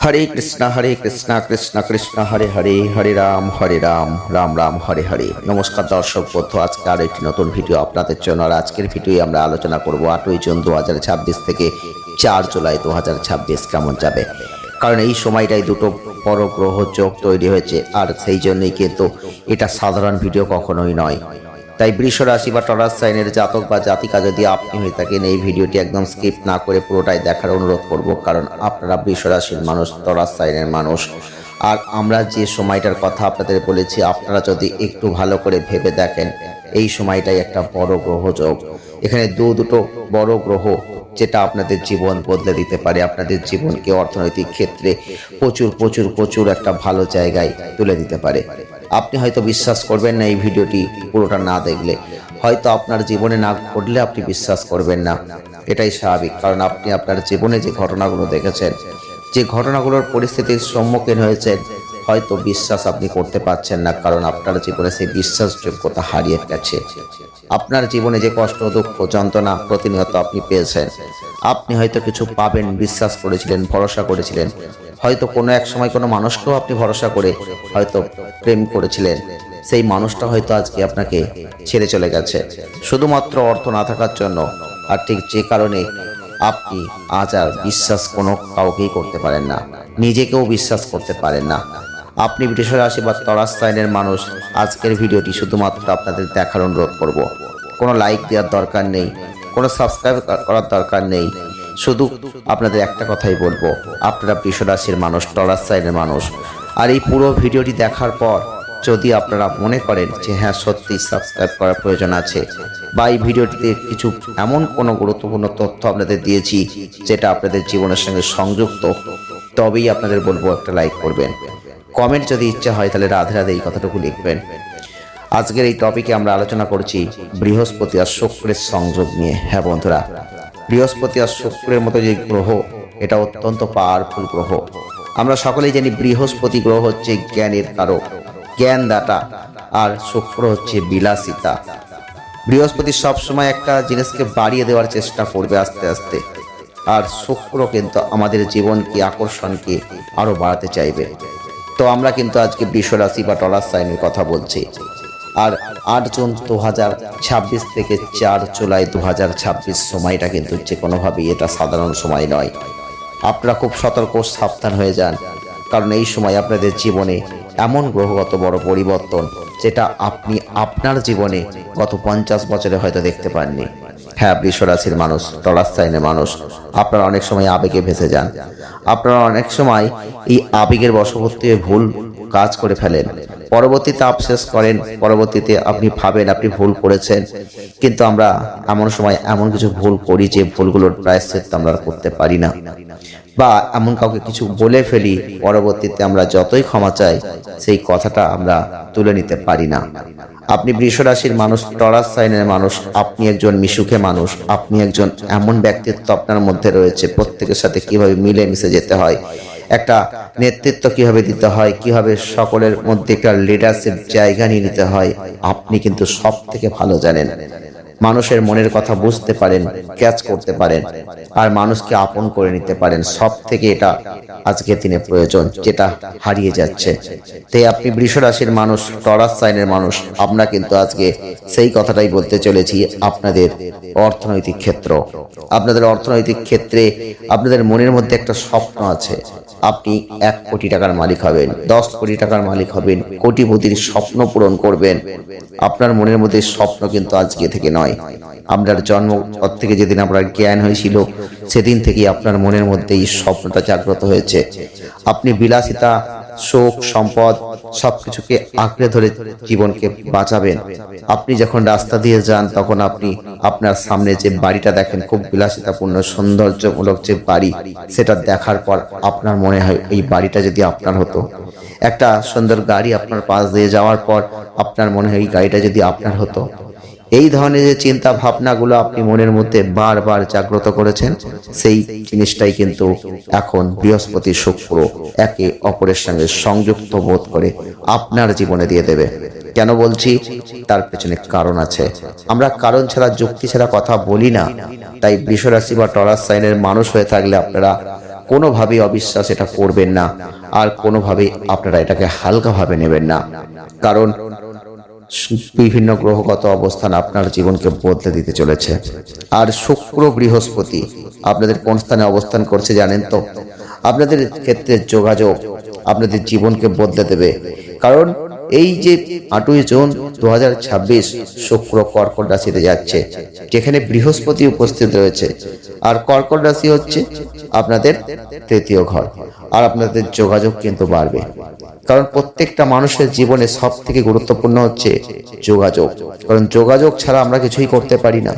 হরে কৃষ্ণ কৃষ্ণ কৃষ্ণ হরে হরে, হরে রাম রাম রাম হরে হরে। নমস্কার দর্শক বন্ধু, আজকে আর একটি নতুন ভিডিও আপনাদের জন্য। আর আজকের ভিডিওয়ে আমরা আলোচনা করব 8ই জুন 2026 থেকে 4 জুলাই 2026 কেমন যাবে। কারণ এই সময়টাই দুটো বড় গ্রহ যোগ তৈরি হয়েছে, আর সেই জন্যই কিন্তু এটা সাধারণ ভিডিও কখনোই নয়। তাই বৃষ রাশি বা টরাস সাইনের জাতক বা জাতিকা যদি আপনি হয়ে থাকেন, এই ভিডিওটি একদম স্কিপ না করে পুরোটাই দেখার অনুরোধ করব। কারণ আপনারা বৃষ রাশির মানুষ, টরাস সাইনের মানুষ। আর আমরা যে সময়টার কথা আপনাদের বলেছি, আপনারা যদি একটু ভালো করে ভেবে দেখেন, এই সময়টাই একটা বড় গ্রহ যোগ। এখানে দুটো বড় গ্রহ যেটা আপনাদের জীবন বদলে দিতে পারে, আপনাদের জীবনকে অর্থনৈতিক ক্ষেত্রে প্রচুর প্রচুর প্রচুর একটা ভালো জায়গায় তুলে দিতে পারে। আপনি হয়তো বিশ্বাস করবেন না এই ভিডিওটি পুরোটা না দেখলে, হয়তো আপনার জীবনে না ঘটলে আপনি বিশ্বাস করবেন না। এটাই স্বাভাবিক, কারণ আপনি আপনার জীবনে যে ঘটনাগুলো দেখেছেন, যে ঘটনাগুলোর পরিস্থিতির সম্মুখীন হয়েছেন, হয়তো বিশ্বাস আপনি করতে পারছেন না, কারণ আপনার জীবনে সেই বিশ্বাসযোগ্যতা হারিয়ে গেছে। আপনার জীবনে যে কষ্ট, দুঃখ, যন্ত্রণা প্রতিনিয়ত আপনি পেয়েছেন, আপনি হয়তো কিছু পাবেন বিশ্বাস করেছিলেন, ভরসা করেছিলেন। হয়তো কোনো এক সময় কোনো মানুষকেও আপনি ভরসা করে হয়তো প্রেম করেছিলেন, সেই মানুষটা হয়তো আজকে আপনাকে ছেড়ে চলে গেছে শুধুমাত্র অর্থ না থাকার জন্য। আর ঠিক যে কারণে আপনি আজ আর বিশ্বাস কোনো কাউকেই করতে পারেন না, নিজেকেও বিশ্বাস করতে পারেন না। আপনি বৃষ রাশি বা টরাস সাইনের মানুষ, আজকের ভিডিওটি শুধুমাত্র আপনাদের দেখার অনুরোধ করব। কোনো লাইক দেওয়ার দরকার নেই, কোনো সাবস্ক্রাইব করার দরকার নেই। শুধু আপনাদের একটা কথাই বলবো, আপনারা বৃষ রাশির মানুষ, টরাস সাইনের মানুষ। আর এই পুরো ভিডিওটি দেখার পর যদি আপনারা মনে করেন যে হ্যাঁ সত্যি সাবস্ক্রাইব করার প্রয়োজন আছে, বা এই ভিডিওটিতে কিছু এমন কোনো গুরুত্বপূর্ণ তথ্য আপনাদের দিয়েছি যেটা আপনাদের জীবনের সঙ্গে সংযুক্ত, তবেই আপনাদের বলবো একটা লাইক করবেন। কমেন্ট যদি ইচ্ছা হয় তাহলে রাধে রাধে এই কথাটুকু লিখবেন। আজকের এই টপিকে আমরা আলোচনা করছি বৃহস্পতি আর শুক্রের সংযোগ নিয়ে। হ্যাঁ বন্ধুরা, বৃহস্পতি আর শুক্রের মতো যে গ্রহ, এটা অত্যন্ত পাওয়ারফুল গ্রহ। আমরা সকলেই জানি বৃহস্পতি গ্রহ হচ্ছে জ্ঞানের কারক, জ্ঞানদাতা, আর শুক্র হচ্ছে বিলাসিতা। বৃহস্পতি সবসময় একটা জিনিসকে বাড়িয়ে দেওয়ার চেষ্টা করবে আস্তে আস্তে, আর শুক্র কিন্তু আমাদের জীবনকে, আকর্ষণকে আরো বাড়াতে চাইবে। তো আমরা কিন্তু আজকে বৃষ রাশি বা টরাস সাইনের কথা বলছি। আর 8 জুন 2026 থেকে 4 জুলাই 2026 সময়টা কিন্তু যে কোনোভাবেই এটা সাধারণ সময় নয়। আপনারা খুব সতর্ক, সাবধান হয়ে যান, কারণ এই সময় আপনাদের জীবনে এমন গ্রহগত বড় পরিবর্তন যেটা আপনি আপনার জীবনে গত 50 বছরে হয়তো দেখতে পাননি। হ্যাঁ বৃষ রাশির মানুষ, টরাস সাইনের মানুষ, আপনারা অনেক সময় আবেগে ভেসে যান। আপনারা অনেক সময় এই আবেগের বশবর্তী হয়ে ভুল কাজ করে ফেলেন, পরবর্তীতে আফসোস করেন, পরবর্তীতে আপনি ভাবেন আপনি ভুল করেছেন। কিন্তু আমরা এমন সময় এমন কিছু ভুল করি যে ভুলগুলোর প্রায়শ্চিত্ত আমরা করতে পারি না, বা এমন কাউকে কিছু বলে ফেলি, পরবর্তীতে আমরা যতই ক্ষমা চাই সেই কথাটা আমরা তুলে নিতে পারি না। আপনি বৃষ রাশির মানুষ, টরাস সাইনের মানুষ, আপনি একজন মিশুকে মানুষ, আপনি একজন এমন ব্যক্তিত্ব আপনার মধ্যে রয়েছে, প্রত্যেকের সাথে কিভাবে মিলে মিশে যেতে হয়, একটা নেতৃত্ব কিভাবে দিতে হয়, কিভাবে সকলের মধ্যে একটা লিডারশিপ জায়গা নিয়ে নিতে হয়, আপনি কিন্তু সব থেকে ভালো জানেন। মানুষের মনের কথা বুঝতে পারেন, ক্যাচ করতে পারেন, আর মানুষকে আপন করে নিতে পারেন। সব থেকে এটা আজকের দিনে প্রয়োজন, যেটা হারিয়ে যাচ্ছে। তাই আপনি বৃষ রাশির মানুষ, টরাস সাইনের মানুষ, আমরা কিন্তু আজকে সেই কথাটাই বলতে চলেছি। আপনাদের অর্থনৈতিক ক্ষেত্র, আপনাদের অর্থনৈতিক ক্ষেত্রে আপনাদের মনের মধ্যে একটা স্বপ্ন আছে, আপনি 1 কোটি টাকার মালিক হবেন, 10 কোটি টাকার মালিক হবেন, কোটিপতির স্বপ্ন পূরণ করবেন। আপনার মনের মধ্যে স্বপ্ন কিন্তু আজকে থেকে নয়, আপনার জন্ম থেকে যেদিন আপনার জ্ঞান হয়েছিল সেদিন থেকেই আপনার মনের মধ্যে এই স্বপ্নটা জাগ্রত হয়েছে। আপনি বিলাসিতা, সুখ, সম্পদ সবকিছুকে আঁকড়ে ধরে জীবনকে বাঁচাবেন। আপনি যখন রাস্তা দিয়ে যান, তখন আপনি আপনার সামনে যে বাড়িটা দেখেন, খুব বিলাসিতাপূর্ণ সৌন্দর্যমূলক যে বাড়ি, সেটা দেখার পর আপনার মনে হয় এই বাড়িটা যদি আপনার হতো। একটা সুন্দর গাড়ি আপনার পাশ দিয়ে যাওয়ার পর আপনার মনে হয় এই গাড়িটা যদি আপনার হতো। এই ধরনের যে চিন্তা ভাবনাগুলো আপনি মনের মধ্যে বারবার জাগ্রত করেছেন, সেই জিনিসটাই কিন্তু এখন বৃহস্পতি, শুক্র একে অপরের সঙ্গে সংযুক্ত বোধ করে আপনার জীবনে দিয়ে দেবে। কেন বলছি? তার পেছনে কারণ আছে। আমরা কারণ ছাড়া, যুক্তি ছাড়া কথা বলি না। তাই বৃষ রাশি বা টরাস সাইনের মানুষ হয়ে থাকলে আপনারা কোনোভাবেই অবিশ্বাস এটা করবেন না, আর কোনোভাবেই আপনারা এটাকে হালকাভাবে নেবেন না। কারণ বিভিন্ন গ্রহগত অবস্থান আপনার জীবনকে বদলে দিতে চলেছে। আর শুক্র বৃহস্পতি আপনাদের কোন স্থানে অবস্থান করছে জানেন তো? আপনাদের ক্ষেত্রে যোগাযোগ আপনাদের জীবনকে বদলে দেবে। কারণ এই যে 8ই জুন 2026 শুক্র কর্কট রাশিতে যাচ্ছে, যেখানে বৃহস্পতি উপস্থিত রয়েছে। আর কর্কট রাশি হচ্ছে আপনাদের তৃতীয় ঘর। আর আপনাদের যোগাযোগ কিন্তু বাড়বে, কারণ প্রত্যেকটা মানুষের জীবনে সব থেকে গুরুত্বপূর্ণ হচ্ছে যোগাযোগ। কারণ যোগাযোগ ছাড়া আমরা কিছুই করতে পারি না।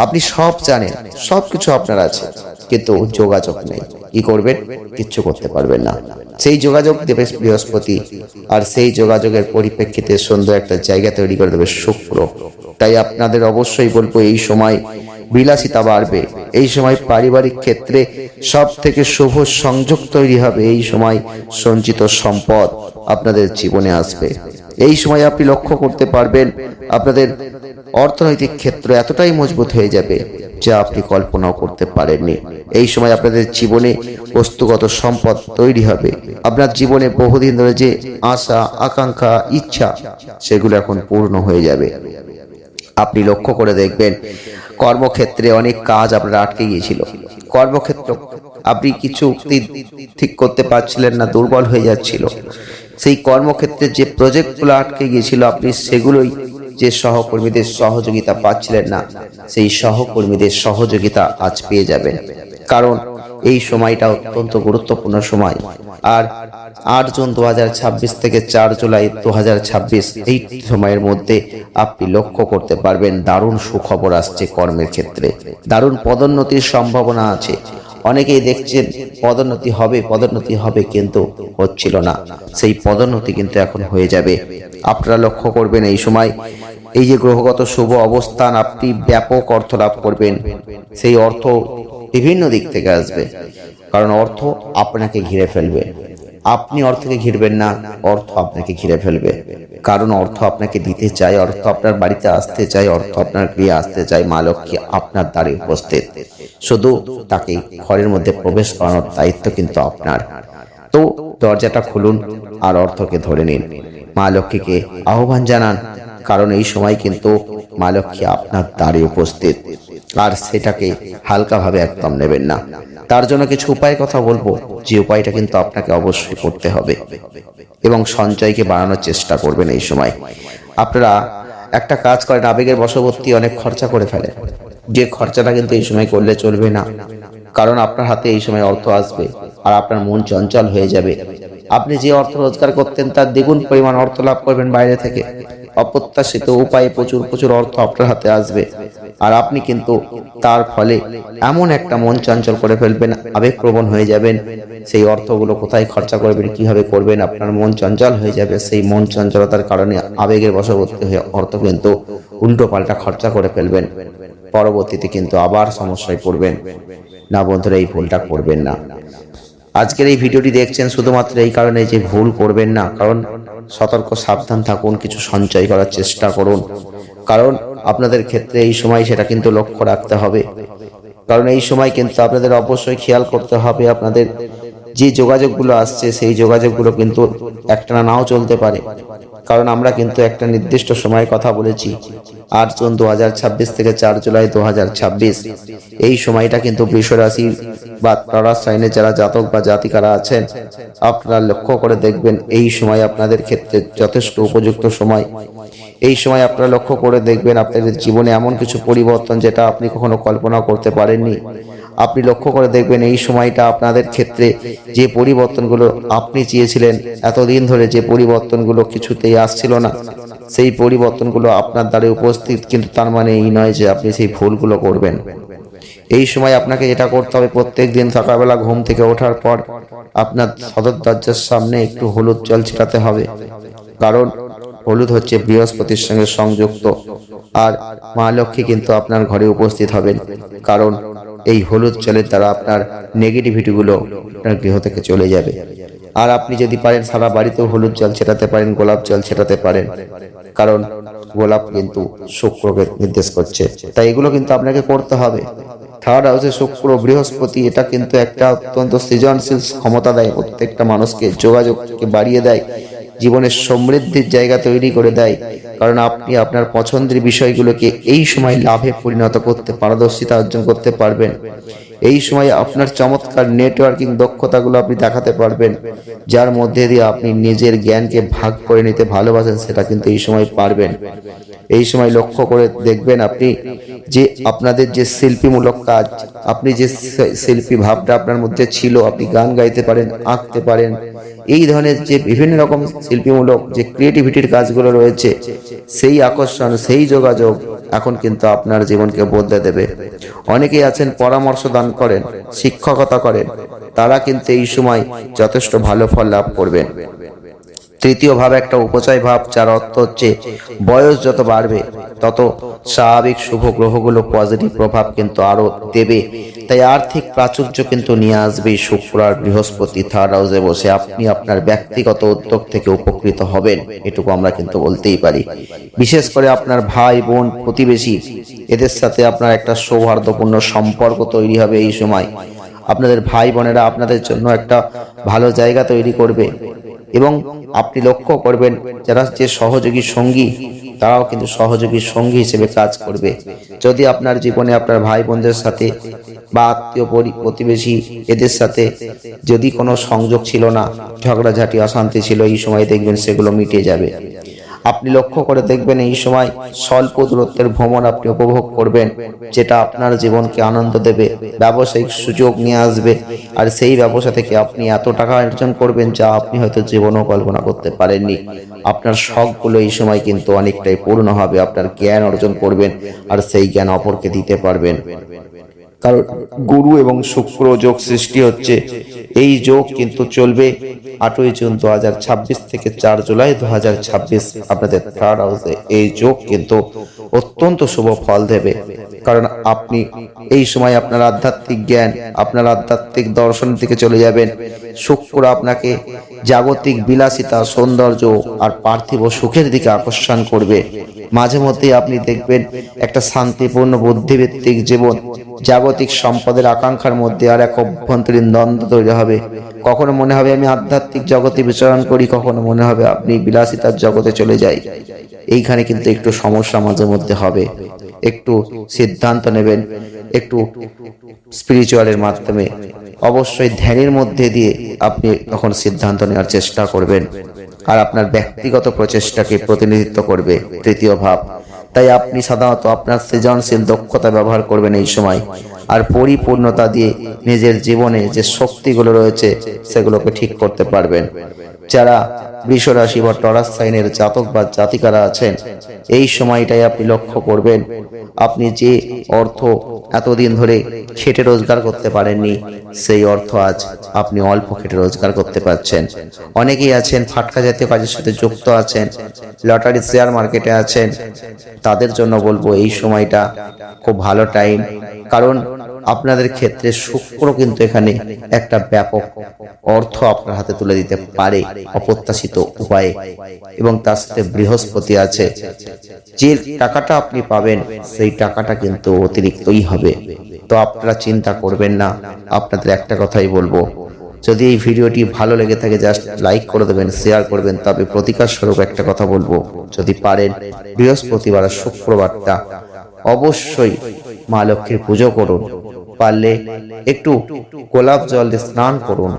আপনি সব জানেন, সবকিছু আপনার আছে, কিন্তু যোগাযোগ নেই, কি করবেন? কিচ্ছু করতে পারবেন না। সেই যোগাযোগ দেবে বৃহস্পতি, আর সেই যোগাযোগের পরিপ্রেক্ষিতে সুন্দর একটা জায়গা তৈরি করে দেবে শুক্র। তাই আপনাদের অবশ্যই বলবো, এই সময় বিলাসিতা বাড়বে, এই সময় পারিবারিক ক্ষেত্রে সব থেকে শুভ সংযোগ তৈরি হবে, এই সময় সঞ্চিত সম্পদ আপনাদের জীবনে আসবে। এই সময় আপনি লক্ষ্য করতে পারবেন আপনাদের অর্থনৈতিক ক্ষেত্র এতটাই মজবুত হয়ে যাবে যা আপনি কল্পনাও করতে পারেননি। এই সময় আপনাদের জীবনে বস্তুগত সম্পদ তৈরি হবে। আপনার জীবনে বহুদিন ধরে যে আশা, আকাঙ্ক্ষা, ইচ্ছা, সেগুলো এখন পূর্ণ হয়ে যাবে। আপনি লক্ষ্য করে দেখবেন কর্মক্ষেত্রে অনেক কাজ আপনার আটকে গিয়েছিল। কর্মক্ষেত্র আপনি কিছু ঠিক করতে পারছিলেন না, দুর্বল হয়ে যাচ্ছিল। সেই কর্মক্ষেত্রে যে প্রজেক্টগুলো আটকে গিয়েছিল, আপনি সেগুলোই যে সহকর্মীদের সহযোগিতা পাচ্ছিলেন না, সেই সহকর্মীদের সহযোগিতা আজ পেয়ে যাবেন। কারণ এই সময়টা অত্যন্ত গুরুত্বপূর্ণ সময়। আর 8 জুন 2026 থেকে 4 জুলাই 2026 এই সময়ের মধ্যে আপনি লক্ষ্য করতে পারবেন দারুণ সুখবর আসছে কর্মের ক্ষেত্রে। দারুণ পদোন্নতির সম্ভাবনা আছে। অনেকেই দেখছেন পদোন্নতি হবে, কিন্তু হচ্ছিল না। সেই পদোন্নতি কিন্তু এখন হয়ে যাবে। আপনারা লক্ষ্য করবেন এই সময় এই যে গ্রহগত শুভ অবস্থান, আপনি ব্যাপক অর্থ লাভ করবেন। সেই অর্থ বিভিন্ন দিক থেকে আসবে, কারণ অর্থ আপনাকে ঘিরে ফেলবে। আপনি অর্থকে ঘিরবেন না, অর্থ আপনাকে ঘিরে ফেলবে। কারণ অর্থ আপনাকে দিতে চায়, অর্থ আপনার বাড়িতে আসতে চায়, অর্থ আপনার গৃহে আসতে চায়। মা লক্ষ্মী আপনার দ্বারে উপস্থিত, শুধু তাকে ঘরের মধ্যে প্রবেশ করানোর দায়িত্ব কিন্তু আপনার। তো দরজাটা খুলুন আর অর্থকে ধরে নিন, মা লক্ষ্মীকে আহ্বান জানান। কারণ এই সময় কিন্তু মা লক্ষ্মী আপনার দ্বারে উপস্থিত, আর সেটাকে হালকাভাবে একদম নেবেন না। তার জন্য কিছু উপায় কথা বলবো, যে উপায়টা কিন্তু আপনাকে অবশ্যই করতে হবে, এবং সঞ্চয়কে বাড়ানোর চেষ্টা করবেন। এই সময় আপনারা একটা কাজ করেন, আবেগের বশবর্তী অনেক খরচা করে ফেলেন। যে খরচাটা কিন্তু এই সময় করলে চলবে না, কারণ আপনার হাতে এই সময় অর্থ আসবে আর আপনার মন চঞ্চল হয়ে যাবে। আপনি যে অর্থ রোজগার করতেন তার দ্বিগুণ পরিমাণ অর্থ লাভ করবেন বাইরে থেকে। অপ্রত্যাশিত উপায়ে প্রচুর অর্থ আপনার হাতে আসবে, আর আপনি কিন্তু তার ফলে এমন একটা মন চঞ্চল করে ফেলবেন, আবেগপ্রবণ হয়ে যাবেন। সেই অর্থগুলো কোথায় খরচা করবেন, কিভাবে করবেন, আপনার মন চঞ্চল হয়ে যাবে। সেই মন চঞ্চলতার কারণে আবেগের বশবর্তী হয়ে অর্থ কিন্তু উল্টো পাল্টা খরচা করে ফেলবেন। পরবর্তীতে কিন্তু আবার সমস্যায় পড়বেন। না বন্ধুরা, এই ভুলটা করবেন না। আজকের এই ভিডিওটি দেখছেন শুধুমাত্র এই কারণে যে ভুল করবেন না, কারণ সতর্ক সাবধান থাকুন, কিছু সঞ্চয় করার চেষ্টা করুন। কারণ আপনাদের ক্ষেত্রে এই সময় সেটা কিন্তু লক্ষ্য রাখতে হবে। কারণ এই সময় কিন্তু আপনাদের অবশ্যই খেয়াল করতে হবে, আপনাদের যে যোগাযোগগুলো আসছে সেই যোগাযোগগুলো কিন্তু একটানা নাও চলতে পারে। কারণ আমরা কিন্তু একটা নির্দিষ্ট সময়ের কথা বলেছি, 8 জুন 2026 থেকে 4 জুলাই 2026। এই সময়টা কিন্তু বৃষ রাশি বা তারা সাইনে যারা জাতক বা জাতিকারা আছেন, আপনারা লক্ষ্য করে দেখবেন এই সময় আপনাদের ক্ষেত্রে যথেষ্ট উপযুক্ত সময়। এই সময় আপনারা লক্ষ্য করে দেখবেন আপনাদের জীবনে এমন কিছু পরিবর্তন যেটা আপনি কখনো কল্পনা করতে পারেননি। আপনি লক্ষ্য করে দেখবেন এই সময়টা আপনাদের ক্ষেত্রে যে পরিবর্তনগুলো আপনি চেয়েছিলেন এতদিন ধরে, যে পরিবর্তনগুলো কিছুতেই আসছিল না, সেই পরিবর্তনগুলো আপনার দ্বারে উপস্থিত। কিন্তু তার মানে এই নয় যে আপনি সেই ভুলগুলো করবেন। এই সময় আপনাকে যেটা করতে হবে, প্রত্যেক দিন সকালবেলা ঘুম থেকে ওঠার পর আপনার সদর দরজার সামনে একটু হলুদ জল ছিটাতে হবে। কারণ হলুদ হচ্ছে বৃহস্পতির সঙ্গে সংযুক্ত, আর মা লক্ষ্মী কিন্তু আপনার ঘরে উপস্থিত হবেন। কারণ এই হলুদ জলের দ্বারা আপনার নেগেটিভিটিগুলো আপনার গৃহ থেকে চলে যাবে। আর আপনি যদি পারেন সারা বাড়িতেও হলুদ জল ছেটাতে পারেন, গোলাপ জল ছেটাতে পারেন। কারণ গোলাপ কিন্তু শুক্রকে নির্দেশ করছে, তাই এগুলো কিন্তু আপনাকে করতে হবে। থার্ড হাউসে শুক্র বৃহস্পতি, এটা কিন্তু একটা অত্যন্ত সৃজনশীল ক্ষমতা দেয়, প্রত্যেকটা মানুষকে যোগাযোগকে বাড়িয়ে দেয়, জীবনের সমৃদ্ধির জায়গা তৈরি করে দেয়। কারণ আপনি আপনার পছন্দের বিষয়গুলোকে এই সময় লাভে পরিণত করতে, পারদর্শিতা অর্জন করতে পারবেন। এই সময় আপনার চমৎকার নেটওয়ার্কিং দক্ষতাগুলো আপনি দেখাতে পারবেন, যার মধ্যে দিয়ে আপনি নিজের জ্ঞানকে ভাগ করে নিতে ভালোবাসেন, সেটা কিন্তু এই সময় পারবেন। এই সময় লক্ষ্য করে দেখবেন আপনি যে আপনাদের যে শিল্পীমূলক কাজ, আপনি যে শিল্পী ভাবটা আপনার মধ্যে ছিল, আপনি গান গাইতে পারেন, আঁকতে পারেন, এই ধরনের যে বিভিন্ন রকম শিল্পীমূলক যে ক্রিয়েটিভিটির কাজগুলো রয়েছে, সেই আকর্ষণ, সেই যোগাযোগ এখন কিন্তু আপনার জীবনকে বদলে দেবে। অনেকেই আছেন পরামর্শ দান করেন, শিক্ষকতা করেন, তারা কিন্তু এই সময় যথেষ্ট ভালো ফল লাভ করবেন। তৃতীয় ভাব একটা উপচয় ভাব, যার অর্থ হচ্ছে বয়স যত বাড়বে তত স্বাভাবিক শুভ গ্রহগুলো পজিটিভ প্রভাব কিন্তু আরো দেবে। তাই আর্থিক প্রাচুর্য কিন্তু নিয়ে আসবে শুক্র আর বৃহস্পতি থার্ড হাউসে বসে। আপনি আপনার ব্যক্তিগত উদ্যোগ থেকে উপকৃত হবেন, এটুকু আমরা কিন্তু বলতেই পারি। বিশেষ করে আপনার ভাই বোন প্রতিবেশী, এদের সাথে আপনার একটা সৌহার্দ্যপূর্ণ সম্পর্ক তৈরি হবে এই সময়। আপনাদের ভাই বোনেরা আপনাদের জন্য একটা ভালো জায়গা তৈরি করবে, এবং আপনি লক্ষ্য করবেন যারা যে সহযোগী সঙ্গী, তারাও কিন্তু সহযোগী সঙ্গী হিসেবে কাজ করবে। যদি আপনার জীবনে আপনার ভাই বোনদের সাথে বা আত্মীয় প্রতিবেশী এদের সাথে যদি কোনো সংযোগ ছিল না, ঝগড়াঝাটি অশান্তি ছিল, এই সময় দেখবেন সেগুলো মিটে যাবে। আপনি লক্ষ্য করে দেখবেন এই সময় স্বল্প দূরত্বের ভ্রমণ আপনি উপভোগ করবেন, যেটা আপনার জীবনকে আনন্দ দেবে, ব্যবসায়িক সুযোগ নিয়ে আসবে। আর সেই ব্যবসা থেকে আপনি এত টাকা অর্জন করবেন যা আপনি হয়তো জীবনেও কল্পনা করতে পারেননি। আপনার শখগুলো এই সময় কিন্তু অনেকটাই পূর্ণ হবে, আপনার জ্ঞান অর্জন করবেন আর সেই জ্ঞান অপরকে দিতে পারবেন। কারণ গুরু এবং শুক্র যোগ সৃষ্টি হচ্ছে, এই যোগ কিন্তু চলবে 8ই জুন 2026 থেকে 4 জুলাই 2026। আপনাদের থার্ড হাউসে এই যোগ কিন্তু অত্যন্ত শুভ ফল দেবে। কারণ আপনি এই সময় আপনার আধ্যাত্মিক জ্ঞান, আপনার আধ্যাত্মিক দর্শনের দিকে চলে যাবেন। শুক্র আপনাকে জাগতিক বিলাসিতা, সৌন্দর্য আর পার্থিব সুখের দিকে আকর্ষণ করবে। মাঝে মধ্যে আপনি দেখবেন একটা শান্তিপূর্ণ বুদ্ধিভিত্তিক জীবন, জাগতিক সম্পদের আকাঙ্ক্ষার মধ্যে আর এক অভ্যন্তরীণ দ্বন্দ্ব তৈরি হবে। কখনো মনে হবে আমি আধ্যাত্মিক জগতে বিচরণ করি, কখনো মনে হবে আপনি বিলাসিতার জগতে চলে যাই। এইখানে কিন্তু একটু সমস্যা মাঝে মধ্যে হবে। একটু সিদ্ধান্ত নেবেন, একটু স্পিরিচুয়ালের মাধ্যমে, অবশ্যই ধ্যানের মধ্যে দিয়ে আপনি তখন সিদ্ধান্ত নেওয়ার চেষ্টা করবেন। আর আপনার ব্যক্তিগত প্রচেষ্টাকে প্রতিনিধিত্ব করবে তৃতীয় ভাব। তাই আপনি সাধারণত আপনার সৃজনশীল দক্ষতা ব্যবহার করবেন এই সময়, আর পরিপূর্ণতা দিয়ে নিজের জীবনে যে শক্তিগুলো রয়েছে সেগুলোকে ঠিক করতে পারবেন। যারা বৃষ রাশি বা টরাস সাইনের জাতক বা জাতিকারা আছেন, এই সময়টাই আপনি লক্ষ্য করবেন আপনি যে অর্থ এতদিন ধরে খেটে রোজগার করতে পারেননি, সেই অর্থ আজ আপনি অল্প খেটে রোজগার করতে পারছেন। অনেকেই আছেন ফাটকা জাতীয় কাজের সাথে যুক্ত আছেন, লটারি শেয়ার মার্কেটে আছেন, তাদের জন্য বলবো এই সময়টা খুব ভালো টাইম। কারণ আপনাদের ক্ষেত্রে শুক্র কিন্তু এখানে একটা ব্যাপক অর্থ আপনার হাতে তুলে দিতে পারে অপ্রত্যাশিত উপায়ে, এবং তার সাথে বৃহস্পতি আছে। যে টাকাটা আপনি পাবেন সেই টাকাটা কিন্তু অতিরিক্তই হবে। তো আপনারা চিন্তা করবেন না। আপনাদের একটা কথাই বলবো, যদি এই ভিডিওটি ভালো লেগে থাকে জাস্ট লাইক করে দেবেন, শেয়ার করবেন। তবে প্রতিকার স্বরূপ একটা কথা বলবো, যদি পারেন বৃহস্পতিবার আর শুক্রবারটা অবশ্যই মা লক্ষ্মীর পুজো করুন। পারলে একটু গোলাপ জল দিয়ে স্নান করুন,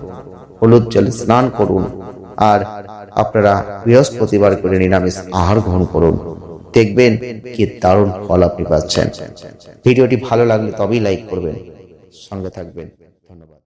হলুদ জলে স্নান করুন, আর আপনারা বৃহস্পতিবার করে নিরামিষ আহার গ্রহণ করুন। দেখবেন কি দারুণ ফল আপনি পাচ্ছেন। ভিডিওটি ভালো লাগলে তবেই লাইক করবেন, সঙ্গে থাকবেন। ধন্যবাদ।